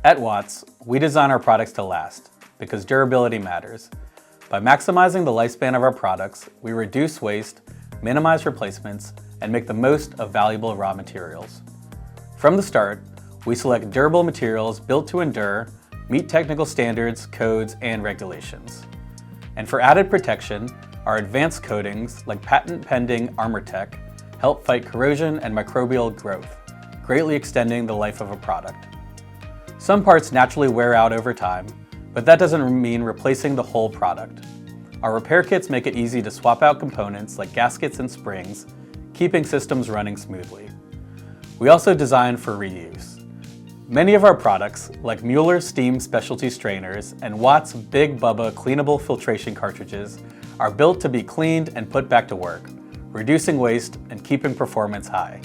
At Watts, we design our products to last because durability matters. By maximizing the lifespan of our products, we reduce waste, minimize replacements, and make the most of valuable raw materials. From the start, we select durable materials built to endure, meet technical standards, codes, and regulations. And for added protection, our advanced coatings, like patent-pending ArmorTech, help fight corrosion and microbial growth, greatly extending the life of a product. Some parts naturally wear out over time, but that doesn't mean replacing the whole product. Our repair kits make it easy to swap out components like gaskets and springs, keeping systems running smoothly. We also design for reuse. Many of our products, like Mueller Steam Specialty Strainers and Watts Big Bubba Cleanable Filtration Cartridges, are built to be cleaned and put back to work, reducing waste and keeping performance high.